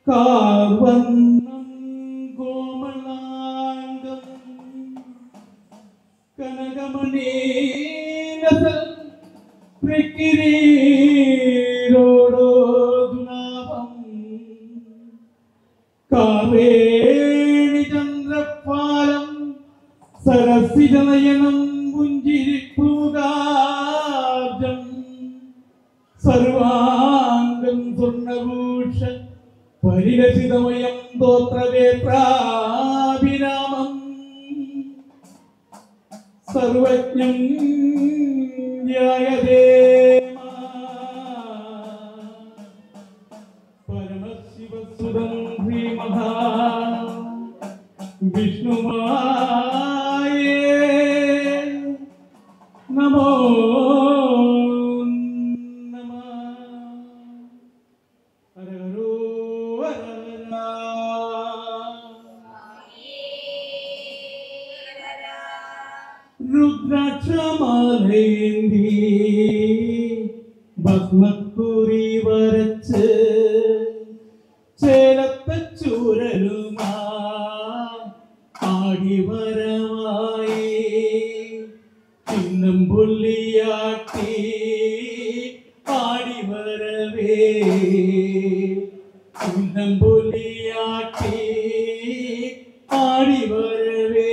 കാർവന്നം കോമളാംഗം കനകമണീനസൽ പ്രകിരീരോടോദുനാഭം കാവേണി ചന്ദ്രപാലം സരസിജനയനം പുഞ്ചിരിപ്പൂകാബ്ജം സർവാംഗം സ്വർണഭൂഷ പരിരചിതമയം ദോത്രവേത്രാഭിരാമം സർവജ്ഞം ധ്യായതേ പരമശിവസുതം ശ്രീമഹാ വിഷ്ണുമായേ നമോ രുദ്രാക്ഷമാലയേന്തി ഭസ്മക്കുറി വരച്ച് ചേലത്തെ ചൂരലുമാ ആടിവരമായി ചിന്നം പുള്ളിയാട്ടി ആടിവരവേ ചിന്നം പുള്ളിയാട്ടി ആടിവരവേ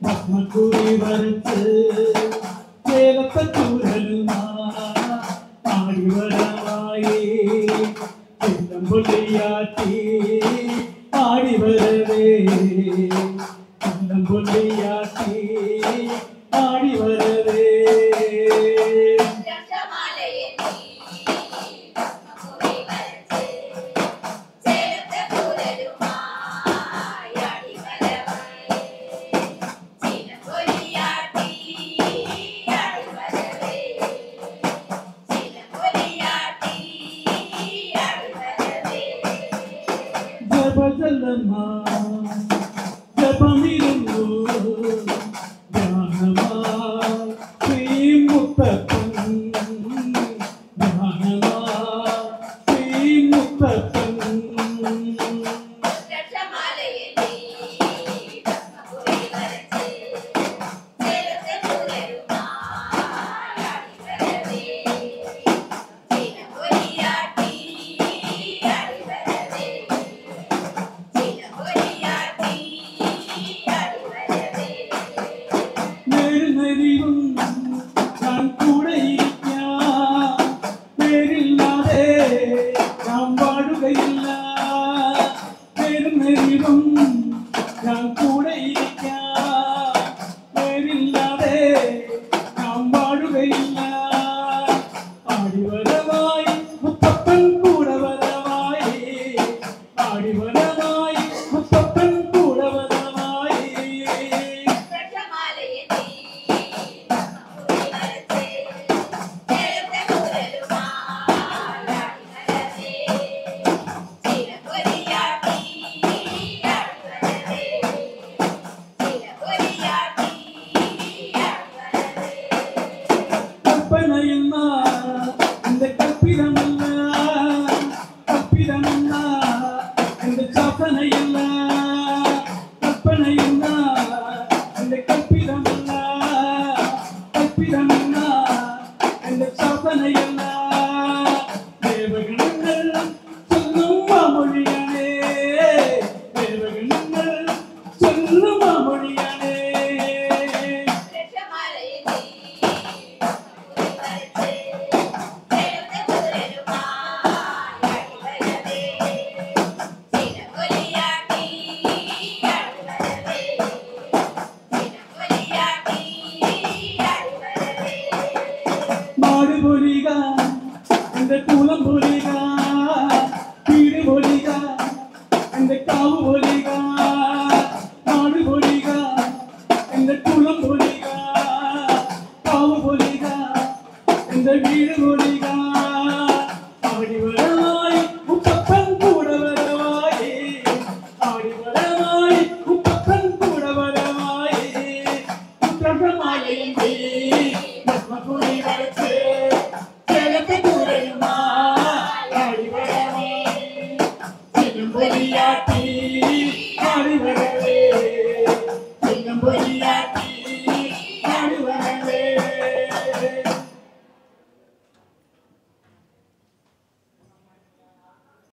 ഭസ്മക്കുറി വരച്ച് ചേലത്തെ ചൂരലുമാ ആടിവരമായി ചിന്നം പൊള്ളിയാട്ടി ആടിവരവേ ചിന്നം പൊള്ളിയാട്ടി ആടിവരവേ ജപമിരുന്നു ധ്യാനമാ ശ്രീമുത്തപ്പൻ ധ്യാനമാ ശ്രീമുത്തപ്പൻ ഞാൻ കൂടെയിരിക്കാം പേരില്ലാതെ ഞാൻ പാടുകയില്ല പേരും ഞാൻ കൂടെയിരിക്കാം പേരില്ലാതെ ഞാൻ പാടുകയില്ല ആടിവരമായി മുത്തപ്പൻ കൂടെ വരമായി ആടിവരമായി മുത്തപ്പൻ കൂടെ വരമായി കൽപ്പനയെന്ന എന്റെ കൽപ്പിതമല്ല കൽപ്പിതമെന്ന എന്റെ ചാപ്പനയല്ല കൽപ്പനയെന്ന എന്റെ കൽപ്പിതമല്ല കൽപ്പിതമെന്ന എന്റെ ചാപ്പനയല്ല ദേവഗണങ്ങൾ ചൊല്ലും മൊഴിയാണേ ദേവഗണങ്ങൾ ചൊല്ലും മൊഴിയാണേ பொலியாட்டி ஆடி வரவே பொலியாட்டி